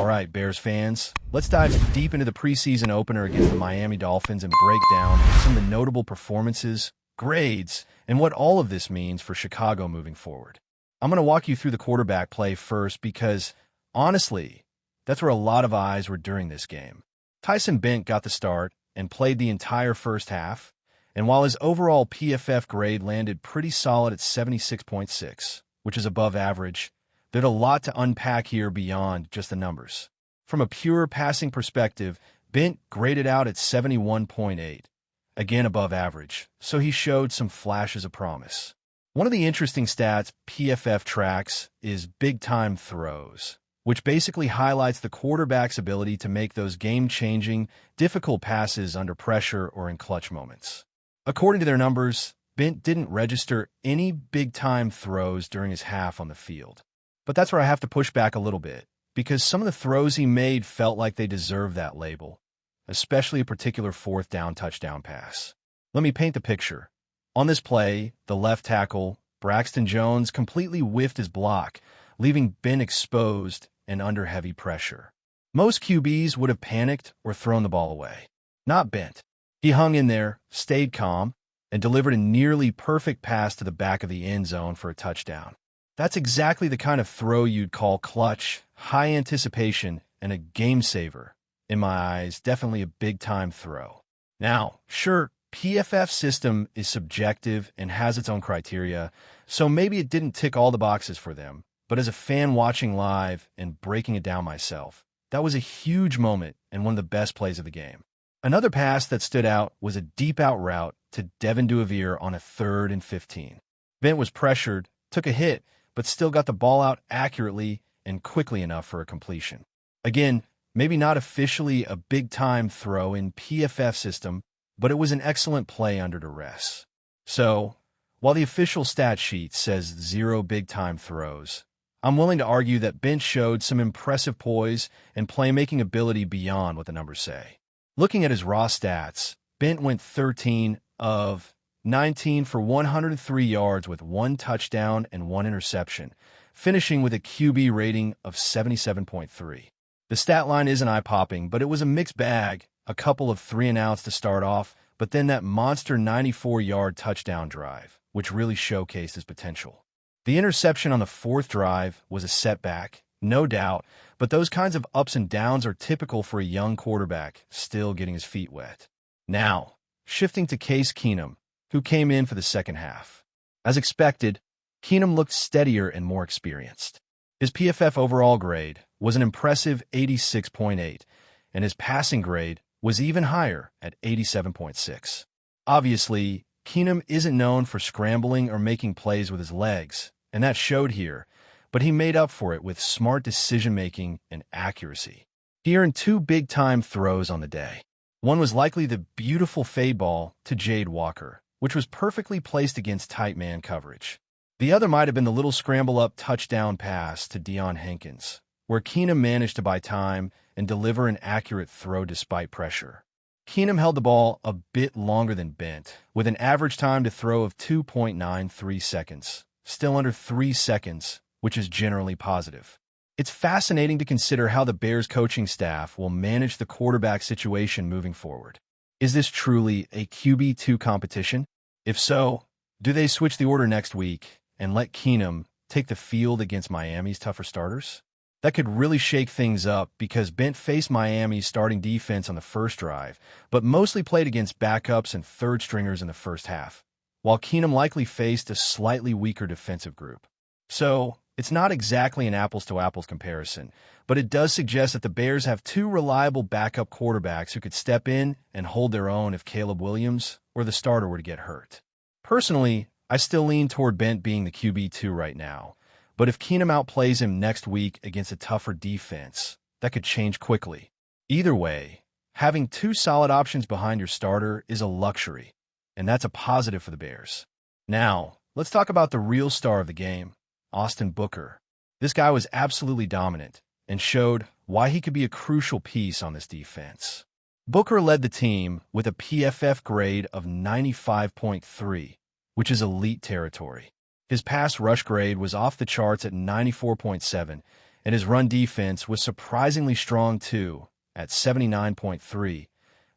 All right, Bears fans, let's dive deep into the preseason opener against the Miami Dolphins and break down some of the notable performances, grades, and what all of this means for Chicago moving forward. I'm going to walk you through the quarterback play first because, honestly, that's where a lot of eyes were during this game. Tyson Bent got the start and played the entire first half, and while his overall PFF grade landed pretty solid at 76.6, which is above average, there's a lot to unpack here beyond just the numbers. From a pure passing perspective, Bent graded out at 71.8, again above average, so he showed some flashes of promise. One of the interesting stats PFF tracks is big-time throws, which basically highlights the quarterback's ability to make those game-changing, difficult passes under pressure or in clutch moments. According to their numbers, Bent didn't register any big-time throws during his half on the field. But that's where I have to push back a little bit, because some of the throws he made felt like they deserved that label, especially a particular fourth down touchdown pass. Let me paint the picture. On this play, the left tackle, Braxton Jones, completely whiffed his block, leaving Bent exposed and under heavy pressure. Most QBs would have panicked or thrown the ball away. Not Bent. He hung in there, stayed calm, and delivered a nearly perfect pass to the back of the end zone for a touchdown. That's exactly the kind of throw you'd call clutch, high anticipation, and a game saver. In my eyes, definitely a big-time throw. Now, sure, PFF's system is subjective and has its own criteria, so maybe it didn't tick all the boxes for them, but as a fan watching live and breaking it down myself, that was a huge moment and one of the best plays of the game. Another pass that stood out was a deep-out route to Devin Duvalier on a 3rd and 15. Bent was pressured, took a hit, but still got the ball out accurately and quickly enough for a completion. Again, maybe not officially a big-time throw in PFF system, but it was an excellent play under duress. So, while the official stat sheet says 0 big-time throws, I'm willing to argue that Bent showed some impressive poise and playmaking ability beyond what the numbers say. Looking at his raw stats, Bent went 13 of 19 for 103 yards with 1 touchdown and 1 interception, finishing with a QB rating of 77.3. The stat line isn't eye-popping, but it was a mixed bag, a couple of 3-and-outs to start off, but then that monster 94-yard touchdown drive, which really showcased his potential. The interception on the 4th drive was a setback, no doubt, but those kinds of ups and downs are typical for a young quarterback still getting his feet wet. Now, shifting to Case Keenum, who came in for the second half. As expected, Keenum looked steadier and more experienced. His PFF overall grade was an impressive 86.8, and his passing grade was even higher at 87.6. Obviously, Keenum isn't known for scrambling or making plays with his legs, and that showed here, but he made up for it with smart decision-making and accuracy. He earned 2 big-time throws on the day. One was likely the beautiful fade ball to Jade Walker, which was perfectly placed against tight man coverage. The other might have been the little scramble-up touchdown pass to Deion Hankins, where Keenum managed to buy time and deliver an accurate throw despite pressure. Keenum held the ball a bit longer than Bent, with an average time to throw of 2.93 seconds, still under 3 seconds, which is generally positive. It's fascinating to consider how the Bears coaching staff will manage the quarterback situation moving forward. Is this truly a QB2 competition? If so, do they switch the order next week and let Keenum take the field against Miami's tougher starters? That could really shake things up because Bent faced Miami's starting defense on the first drive, but mostly played against backups and third stringers in the first half, while Keenum likely faced a slightly weaker defensive group. So, it's not exactly an apples-to-apples comparison, but it does suggest that the Bears have 2 reliable backup quarterbacks who could step in and hold their own if Caleb Williams or the starter were to get hurt. Personally, I still lean toward Bent being the QB2 right now, but if Keenum outplays him next week against a tougher defense, that could change quickly. Either way, having 2 solid options behind your starter is a luxury, and that's a positive for the Bears. Now, let's talk about the real star of the game, Austin Booker. This guy was absolutely dominant and showed why he could be a crucial piece on this defense. Booker led the team with a PFF grade of 95.3, which is elite territory. His pass rush grade was off the charts at 94.7, and his run defense was surprisingly strong too, at 79.3.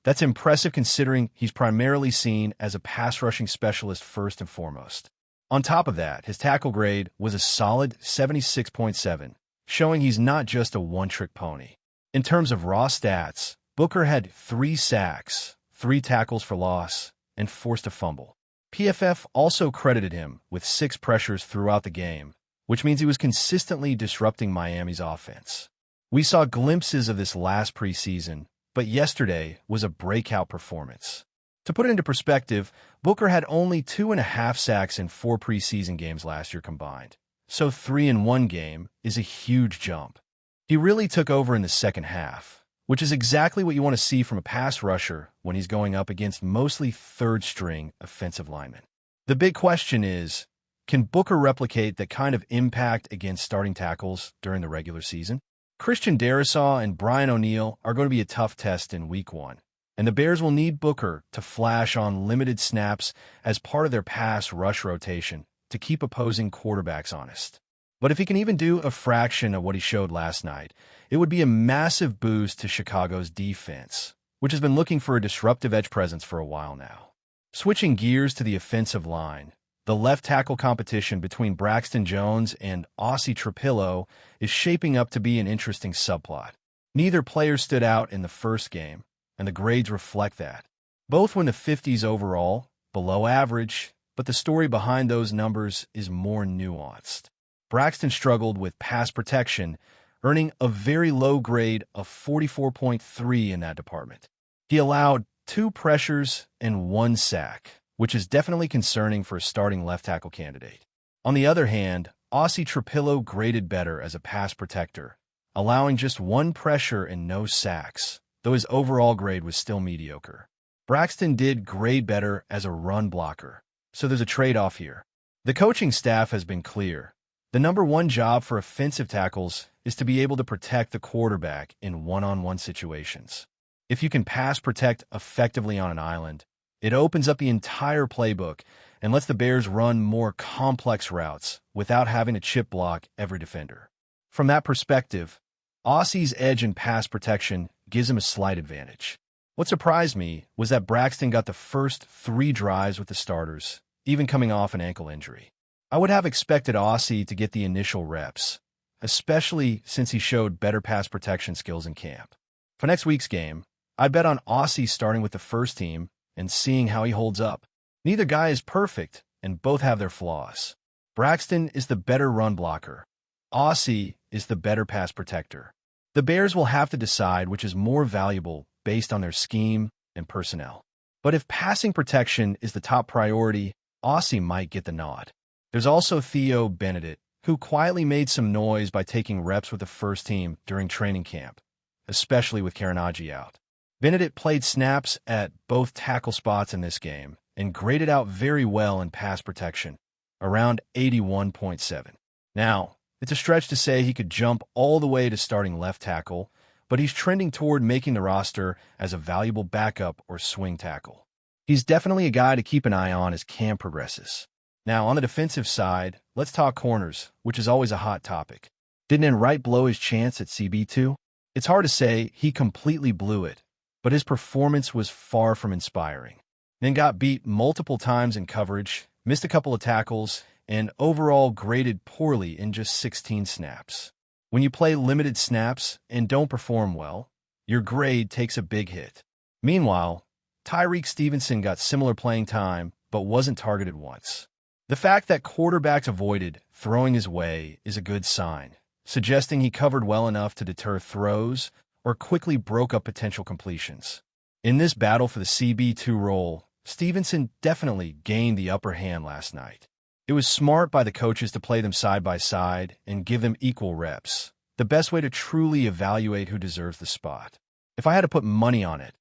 That's impressive considering he's primarily seen as a pass-rushing specialist first and foremost. On top of that, his tackle grade was a solid 76.7, showing he's not just a one-trick pony. In terms of raw stats, Booker had 3 sacks, 3 tackles for loss, and forced a fumble. PFF also credited him with 6 pressures throughout the game, which means he was consistently disrupting Miami's offense. We saw glimpses of this last preseason, but yesterday was a breakout performance. To put it into perspective, Booker had only 2.5 sacks in 4 preseason games last year combined, so 3 in 1 game is a huge jump. He really took over in the second half, which is exactly what you want to see from a pass rusher when he's going up against mostly third-string offensive linemen. The big question is, can Booker replicate that kind of impact against starting tackles during the regular season? Christian Darrisaw and Brian O'Neill are going to be a tough test in Week 1, and the Bears will need Booker to flash on limited snaps as part of their pass rush rotation to keep opposing quarterbacks honest. But if he can even do a fraction of what he showed last night, it would be a massive boost to Chicago's defense, which has been looking for a disruptive edge presence for a while now. Switching gears to the offensive line, the left tackle competition between Braxton Jones and Aussie Trapillo is shaping up to be an interesting subplot. Neither player stood out in the first game, and the grades reflect that. Both were in the 50s overall, below average, but the story behind those numbers is more nuanced. Braxton struggled with pass protection, earning a very low grade of 44.3 in that department. He allowed 2 pressures and 1 sack, which is definitely concerning for a starting left tackle candidate. On the other hand, Aussie Trapillo graded better as a pass protector, allowing just 1 pressure and no sacks, though his overall grade was still mediocre. Braxton did grade better as a run blocker, so there's a trade-off here. The coaching staff has been clear. The number 1 job for offensive tackles is to be able to protect the quarterback in one-on-one situations. If you can pass protect effectively on an island, it opens up the entire playbook and lets the Bears run more complex routes without having to chip block every defender. From that perspective, Aussie's edge in pass protection gives him a slight advantage. What surprised me was that Braxton got the first 3 drives with the starters, even coming off an ankle injury. I would have expected Aussie to get the initial reps, especially since he showed better pass protection skills in camp. For next week's game, I bet on Aussie starting with the first team and seeing how he holds up. Neither guy is perfect, and both have their flaws. Braxton is the better run blocker. Aussie is the better pass protector. The Bears will have to decide which is more valuable based on their scheme and personnel. But if passing protection is the top priority, Aussie might get the nod. There's also Theo Benedict, who quietly made some noise by taking reps with the first team during training camp, especially with Carnage out. Benedict played snaps at both tackle spots in this game and graded out very well in pass protection, around 81.7. Now, it's a stretch to say he could jump all the way to starting left tackle, but he's trending toward making the roster as a valuable backup or swing tackle. He's definitely a guy to keep an eye on as camp progresses. Now, on the defensive side, let's talk corners, which is always a hot topic. Didn't Enright blow his chance at CB2? It's hard to say he completely blew it, but his performance was far from inspiring. Then got beat multiple times in coverage, missed a couple of tackles, and overall graded poorly in just 16 snaps. When you play limited snaps and don't perform well, your grade takes a big hit. Meanwhile, Tyreek Stevenson got similar playing time, but wasn't targeted once. The fact that quarterbacks avoided throwing his way is a good sign, suggesting he covered well enough to deter throws or quickly broke up potential completions. In this battle for the CB2 role, Stevenson definitely gained the upper hand last night. It was smart by the coaches to play them side by side and give them equal reps, the best way to truly evaluate who deserves the spot. If I had to put money on it,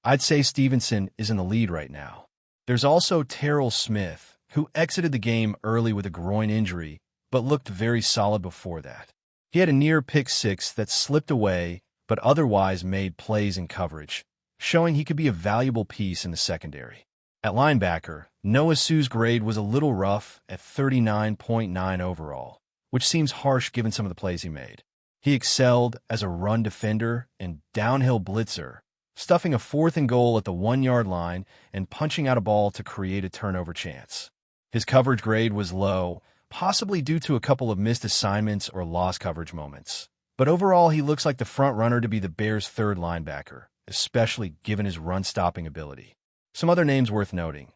I'd say Stevenson is in the lead right now. There's also Terrell Smith, who exited the game early with a groin injury, but looked very solid before that. He had a near pick 6 that slipped away, but otherwise made plays in coverage, showing he could be a valuable piece in the secondary. At linebacker, Noah Sue's grade was a little rough at 39.9 overall, which seems harsh given some of the plays he made. He excelled as a run defender and downhill blitzer, stuffing a 4th and goal at the 1-yard line and punching out a ball to create a turnover chance. His coverage grade was low, possibly due to a couple of missed assignments or lost coverage moments. But overall, he looks like the front runner to be the Bears' 3rd linebacker, especially given his run-stopping ability. Some other names worth noting.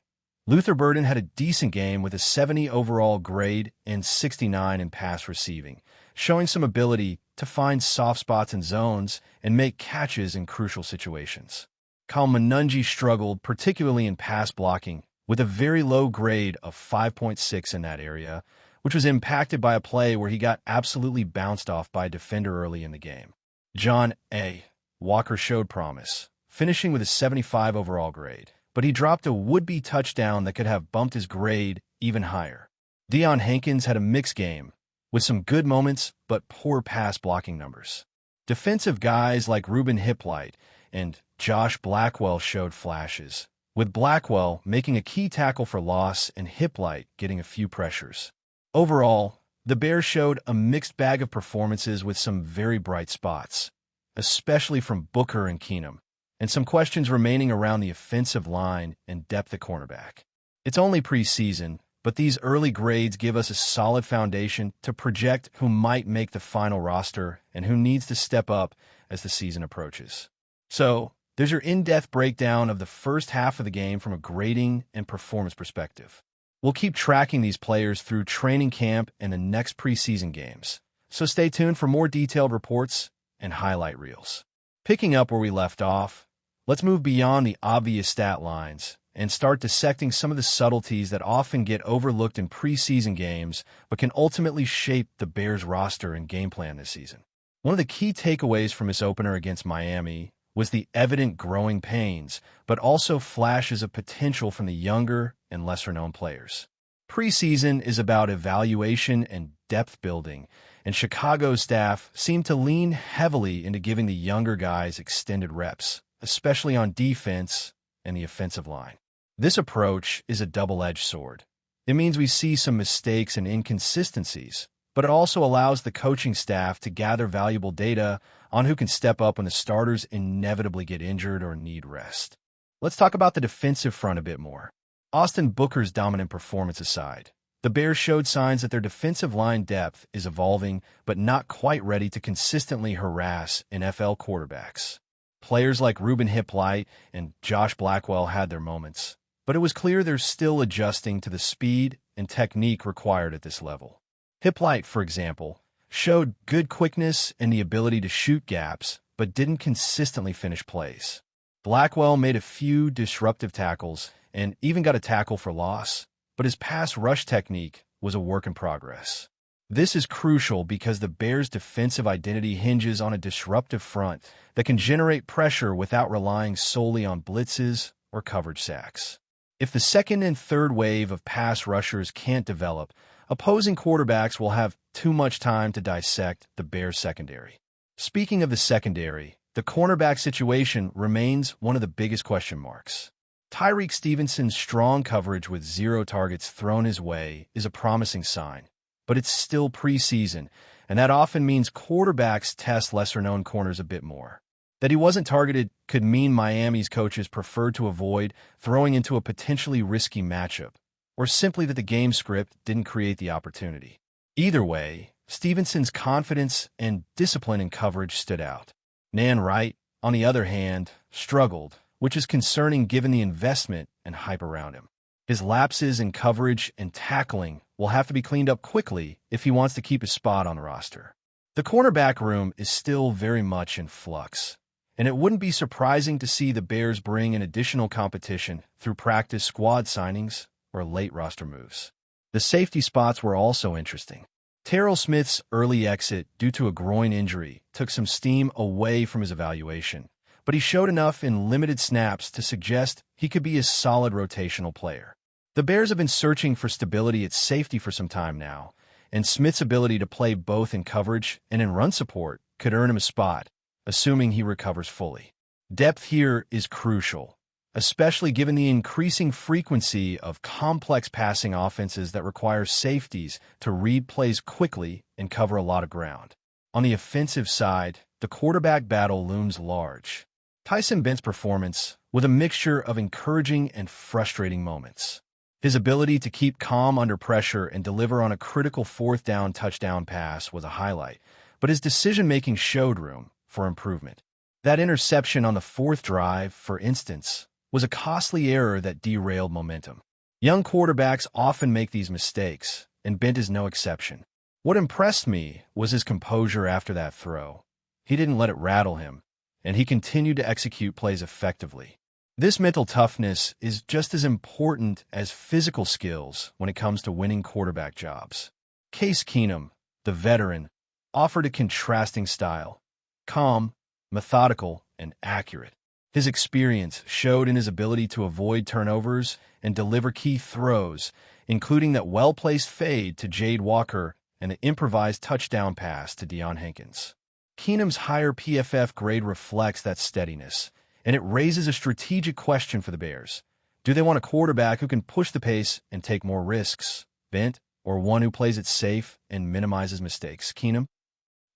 Luther Burden had a decent game with a 70 overall grade and 69 in pass receiving, showing some ability to find soft spots in zones and make catches in crucial situations. Kyle Manungi struggled, particularly in pass blocking, with a very low grade of 5.6 in that area, which was impacted by a play where he got absolutely bounced off by a defender early in the game. John A. Walker showed promise, finishing with a 75 overall grade, but he dropped a would-be touchdown that could have bumped his grade even higher. Deion Hankins had a mixed game, with some good moments but poor pass blocking numbers. Defensive guys like Ruben Hippolyte and Josh Blackwell showed flashes, with Blackwell making a key tackle for loss and Hippolyte getting a few pressures. Overall, the Bears showed a mixed bag of performances with some very bright spots, especially from Booker and Keenum, and some questions remaining around the offensive line and depth at cornerback. It's only preseason, but these early grades give us a solid foundation to project who might make the final roster and who needs to step up as the season approaches. So, there's your in-depth breakdown of the first half of the game from a grading and performance perspective. We'll keep tracking these players through training camp and the next preseason games, so stay tuned for more detailed reports and highlight reels. Picking up where we left off, let's move beyond the obvious stat lines and start dissecting some of the subtleties that often get overlooked in preseason games but can ultimately shape the Bears' roster and game plan this season. One of the key takeaways from this opener against Miami was the evident growing pains, but also flashes of potential from the younger and lesser-known players. Preseason is about evaluation and depth building, and Chicago's staff seemed to lean heavily into giving the younger guys extended reps, especially on defense and the offensive line. This approach is a double-edged sword. It means we see some mistakes and inconsistencies, but it also allows the coaching staff to gather valuable data on who can step up when the starters inevitably get injured or need rest. Let's talk about the defensive front a bit more. Austin Booker's dominant performance aside, the Bears showed signs that their defensive line depth is evolving but not quite ready to consistently harass NFL quarterbacks. Players like Ruben Hippolyte and Josh Blackwell had their moments, but it was clear they're still adjusting to the speed and technique required at this level. Hippolyte, for example, showed good quickness and the ability to shoot gaps, but didn't consistently finish plays. Blackwell made a few disruptive tackles and even got a tackle for loss, but his pass rush technique was a work in progress. This is crucial because the Bears' defensive identity hinges on a disruptive front that can generate pressure without relying solely on blitzes or coverage sacks. If the second and third wave of pass rushers can't develop, opposing quarterbacks will have too much time to dissect the Bears' secondary. Speaking of the secondary, the cornerback situation remains one of the biggest question marks. Tyreek Stevenson's strong coverage with 0 targets thrown his way is a promising sign, but it's still preseason, and that often means quarterbacks test lesser-known corners a bit more. That he wasn't targeted could mean Miami's coaches preferred to avoid throwing into a potentially risky matchup, or simply that the game script didn't create the opportunity. Either way, Stevenson's confidence and discipline in coverage stood out. Nan Wright, on the other hand, struggled, which is concerning given the investment and hype around him. His lapses in coverage and tackling will have to be cleaned up quickly if he wants to keep his spot on the roster. The cornerback room is still very much in flux, and it wouldn't be surprising to see the Bears bring in additional competition through practice squad signings or late roster moves. The safety spots were also interesting. Terrell Smith's early exit due to a groin injury took some steam away from his evaluation, but he showed enough in limited snaps to suggest he could be a solid rotational player. The Bears have been searching for stability at safety for some time now, and Smith's ability to play both in coverage and in run support could earn him a spot, assuming he recovers fully. Depth here is crucial, especially given the increasing frequency of complex passing offenses that require safeties to read plays quickly and cover a lot of ground. On the offensive side, the quarterback battle looms large. Tyson Bent's performance with a mixture of encouraging and frustrating moments. His ability to keep calm under pressure and deliver on a critical fourth-down touchdown pass was a highlight, but his decision-making showed room for improvement. That interception on the fourth drive, for instance, was a costly error that derailed momentum. Young quarterbacks often make these mistakes, and Bent is no exception. What impressed me was his composure after that throw. He didn't let it rattle him, and he continued to execute plays effectively. This mental toughness is just as important as physical skills when it comes to winning quarterback jobs. Case Keenum, the veteran, offered a contrasting style: calm, methodical, and accurate. His experience showed in his ability to avoid turnovers and deliver key throws, including that well-placed fade to Jade Walker and the improvised touchdown pass to Deion Hankins. Keenum's higher PFF grade reflects that steadiness, and it raises a strategic question for the Bears. Do they want a quarterback who can push the pace and take more risks, Bent, or one who plays it safe and minimizes mistakes, Keenum?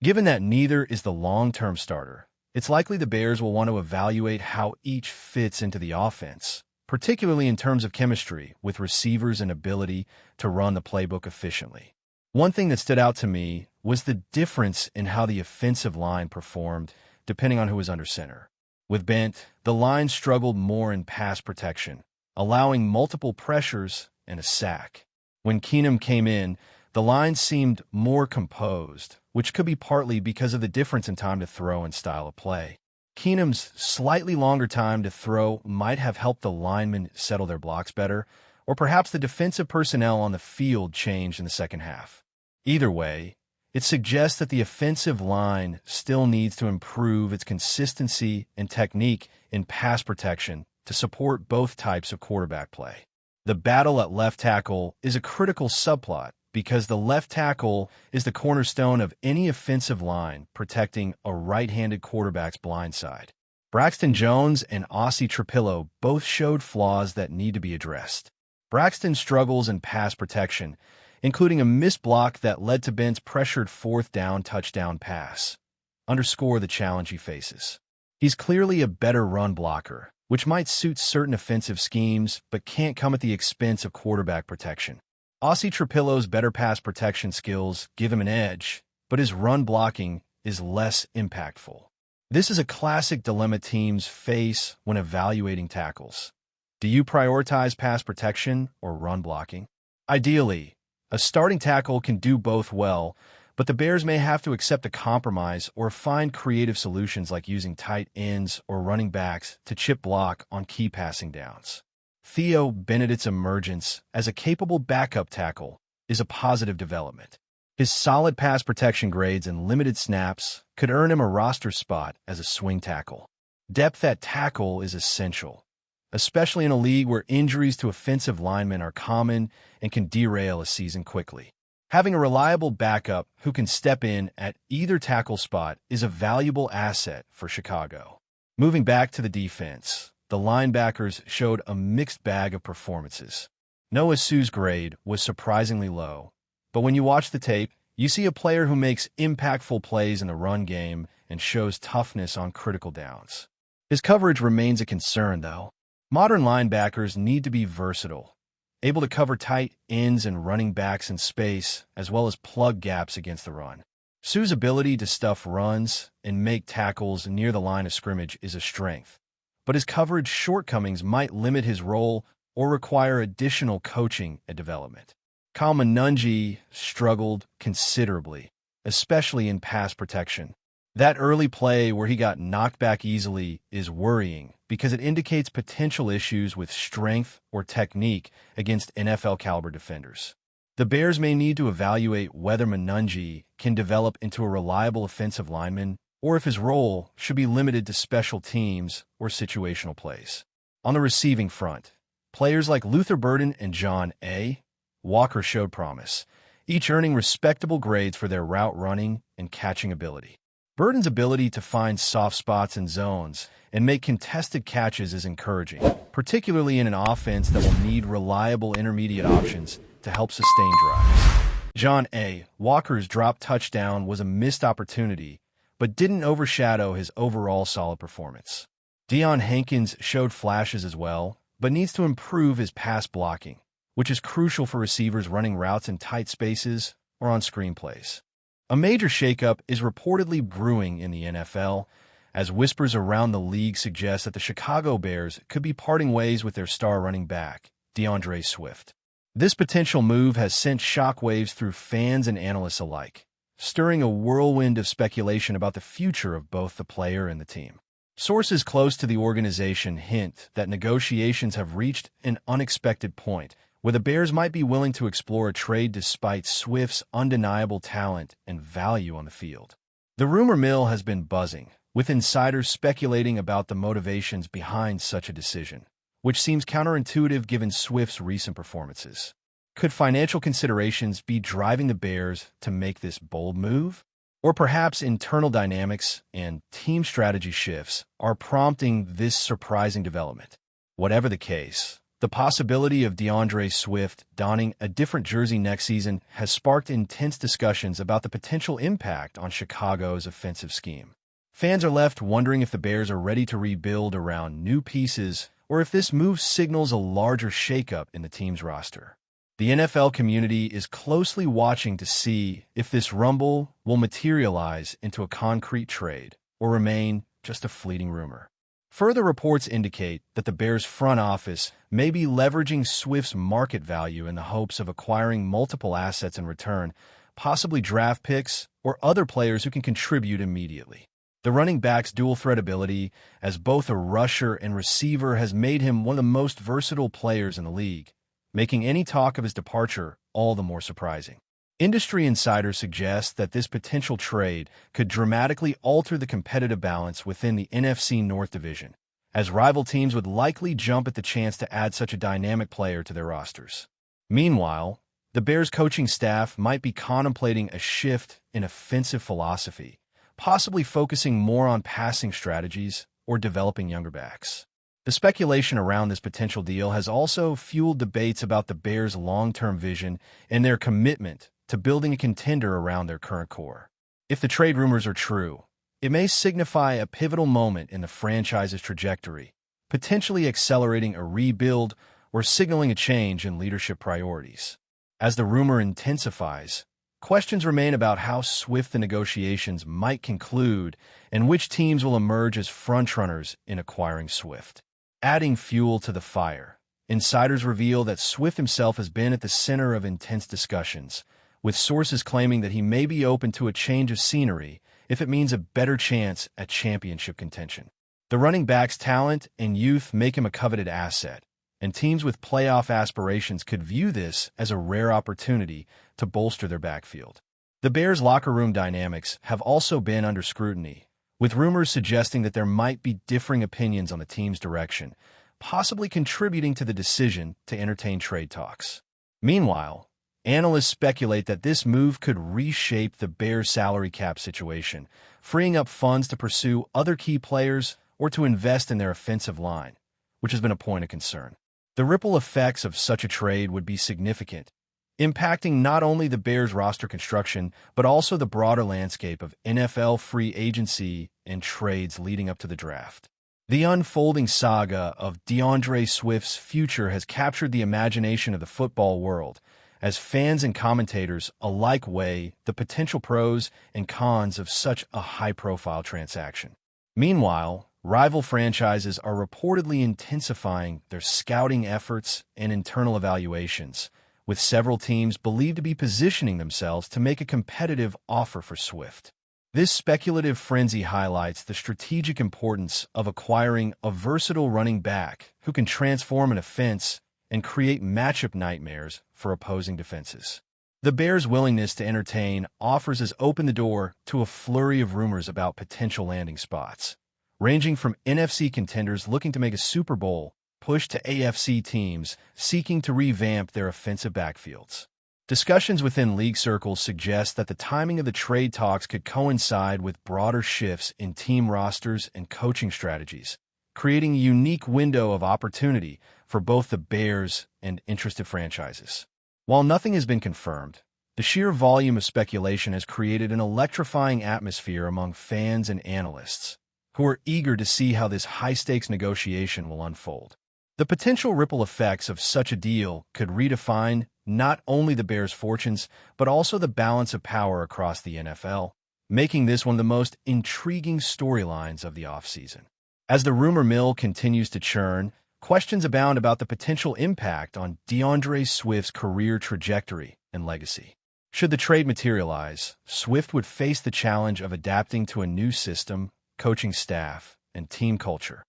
Given that neither is the long-term starter, it's likely the Bears will want to evaluate how each fits into the offense, particularly in terms of chemistry with receivers and ability to run the playbook efficiently. One thing that stood out to me was the difference in how the offensive line performed depending on who was under center. With Bent, the line struggled more in pass protection, allowing multiple pressures and a sack. When Keenum came in, the line seemed more composed, which could be partly because of the difference in time to throw and style of play. Keenum's slightly longer time to throw might have helped the linemen settle their blocks better, or perhaps the defensive personnel on the field changed in the second half. Either way, it suggests that the offensive line still needs to improve its consistency and technique in pass protection to support both types of quarterback play. The battle at left tackle is a critical subplot because the left tackle is the cornerstone of any offensive line protecting a right-handed quarterback's blind side. Braxton Jones and Ossie Trapillo both showed flaws that need to be addressed. Braxton struggles in pass protection, including a missed block that led to Bent's pressured fourth-down touchdown pass, underscore the challenge he faces. He's clearly a better run blocker, which might suit certain offensive schemes but can't come at the expense of quarterback protection. Ossie Trapillo's better pass protection skills give him an edge, but his run blocking is less impactful. This is a classic dilemma teams face when evaluating tackles. Do you prioritize pass protection or run blocking? Ideally, a starting tackle can do both well, but the Bears may have to accept a compromise or find creative solutions like using tight ends or running backs to chip block on key passing downs. Theo Benedict's emergence as a capable backup tackle is a positive development. His solid pass protection grades and limited snaps could earn him a roster spot as a swing tackle. Depth at tackle is essential, especially in a league where injuries to offensive linemen are common and can derail a season quickly. Having a reliable backup who can step in at either tackle spot is a valuable asset for Chicago. Moving back to the defense, the linebackers showed a mixed bag of performances. Noah Sue's grade was surprisingly low, but when you watch the tape, you see a player who makes impactful plays in the run game and shows toughness on critical downs. His coverage remains a concern, though. Modern linebackers need to be versatile, able to cover tight ends and running backs in space, as well as plug gaps against the run. Sue's ability to stuff runs and make tackles near the line of scrimmage is a strength, but his coverage shortcomings might limit his role or require additional coaching and development. Kyle Manungi struggled considerably, especially in pass protection. That early play where he got knocked back easily is worrying because it indicates potential issues with strength or technique against NFL-caliber defenders. The Bears may need to evaluate whether Manungi can develop into a reliable offensive lineman or if his role should be limited to special teams or situational plays. On the receiving front, players like Luther Burden and John A. Walker showed promise, each earning respectable grades for their route running and catching ability. Burden's ability to find soft spots in zones and make contested catches is encouraging, particularly in an offense that will need reliable intermediate options to help sustain drives. John A. Walker's dropped touchdown was a missed opportunity, but didn't overshadow his overall solid performance. Deion Hankins showed flashes as well, but needs to improve his pass blocking, which is crucial for receivers running routes in tight spaces or on screen plays. A major shakeup is reportedly brewing in the NFL, as whispers around the league suggest that the Chicago Bears could be parting ways with their star running back, DeAndre Swift. This potential move has sent shockwaves through fans and analysts alike, stirring a whirlwind of speculation about the future of both the player and the team. Sources close to the organization hint that negotiations have reached an unexpected point, where the Bears might be willing to explore a trade despite Swift's undeniable talent and value on the field. The rumor mill has been buzzing, with insiders speculating about the motivations behind such a decision, which seems counterintuitive given Swift's recent performances. Could financial considerations be driving the Bears to make this bold move? Or perhaps internal dynamics and team strategy shifts are prompting this surprising development? Whatever the case, the possibility of DeAndre Swift donning a different jersey next season has sparked intense discussions about the potential impact on Chicago's offensive scheme. Fans are left wondering if the Bears are ready to rebuild around new pieces or if this move signals a larger shakeup in the team's roster. The NFL community is closely watching to see if this rumble will materialize into a concrete trade or remain just a fleeting rumor. Further reports indicate that the Bears' front office may be leveraging Swift's market value in the hopes of acquiring multiple assets in return, possibly draft picks or other players who can contribute immediately. The running back's dual threat ability as both a rusher and receiver has made him one of the most versatile players in the league, making any talk of his departure all the more surprising. Industry insiders suggest that this potential trade could dramatically alter the competitive balance within the NFC North Division, as rival teams would likely jump at the chance to add such a dynamic player to their rosters. Meanwhile, the Bears' coaching staff might be contemplating a shift in offensive philosophy, possibly focusing more on passing strategies or developing younger backs. The speculation around this potential deal has also fueled debates about the Bears' long-term vision and their commitment to building a contender around their current core. If the trade rumors are true, it may signify a pivotal moment in the franchise's trajectory, potentially accelerating a rebuild or signaling a change in leadership priorities. As the rumor intensifies, questions remain about how swift the negotiations might conclude and which teams will emerge as frontrunners in acquiring Swift. Adding fuel to the fire, insiders reveal that Swift himself has been at the center of intense discussions, with sources claiming that he may be open to a change of scenery if it means a better chance at championship contention. The running back's talent and youth make him a coveted asset, and teams with playoff aspirations could view this as a rare opportunity to bolster their backfield. The Bears' locker room dynamics have also been under scrutiny, with rumors suggesting that there might be differing opinions on the team's direction, possibly contributing to the decision to entertain trade talks. Meanwhile, analysts speculate that this move could reshape the Bears' salary cap situation, freeing up funds to pursue other key players or to invest in their offensive line, which has been a point of concern. The ripple effects of such a trade would be significant, impacting not only the Bears' roster construction, but also the broader landscape of NFL free agency and trades leading up to the draft. The unfolding saga of DeAndre Swift's future has captured the imagination of the football world, as fans and commentators alike weigh the potential pros and cons of such a high-profile transaction. Meanwhile, rival franchises are reportedly intensifying their scouting efforts and internal evaluations, with several teams believed to be positioning themselves to make a competitive offer for Swift. This speculative frenzy highlights the strategic importance of acquiring a versatile running back who can transform an offense and create matchup nightmares for opposing defenses. The Bears' willingness to entertain offers has opened the door to a flurry of rumors about potential landing spots, ranging from NFC contenders looking to make a Super Bowl push to AFC teams seeking to revamp their offensive backfields. Discussions within league circles suggest that the timing of the trade talks could coincide with broader shifts in team rosters and coaching strategies, creating a unique window of opportunity for both the Bears and interested franchises. While nothing has been confirmed, The sheer volume of speculation has created an electrifying atmosphere among fans and analysts, who are eager to see how this high-stakes negotiation will unfold. The potential ripple effects of such a deal could redefine not only the Bears' fortunes, but also the balance of power across the NFL, making this one of the most intriguing storylines of the offseason. As the rumor mill continues to churn, questions abound about the potential impact on DeAndre Swift's career trajectory and legacy. Should the trade materialize, Swift would face the challenge of adapting to a new system, coaching staff, and team culture,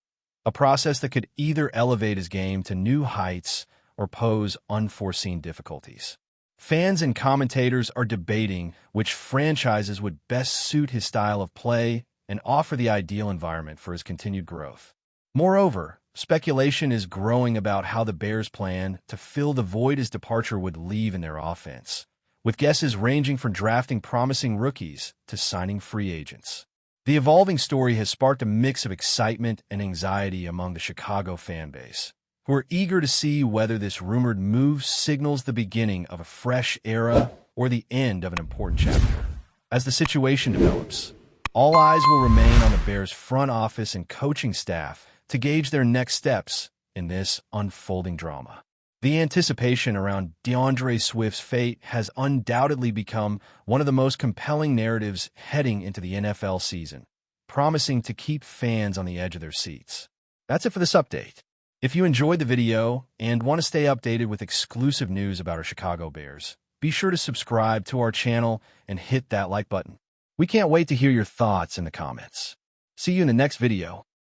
a process that could either elevate his game to new heights or pose unforeseen difficulties. Fans and commentators are debating which franchises would best suit his style of play and offer the ideal environment for his continued growth. Moreover, speculation is growing about how the Bears plan to fill the void his departure would leave in their offense, with guesses ranging from drafting promising rookies to signing free agents. The evolving story has sparked a mix of excitement and anxiety among the Chicago fan base, who are eager to see whether this rumored move signals the beginning of a fresh era or the end of an important chapter. As the situation develops, all eyes will remain on the Bears' front office and coaching staff to gauge their next steps in this unfolding drama. The anticipation around DeAndre Swift's fate has undoubtedly become one of the most compelling narratives heading into the NFL season, promising to keep fans on the edge of their seats. That's it for this update. If you enjoyed the video and want to stay updated with exclusive news about our Chicago Bears, be sure to subscribe to our channel and hit that like button. We can't wait to hear your thoughts in the comments. See you in the next video.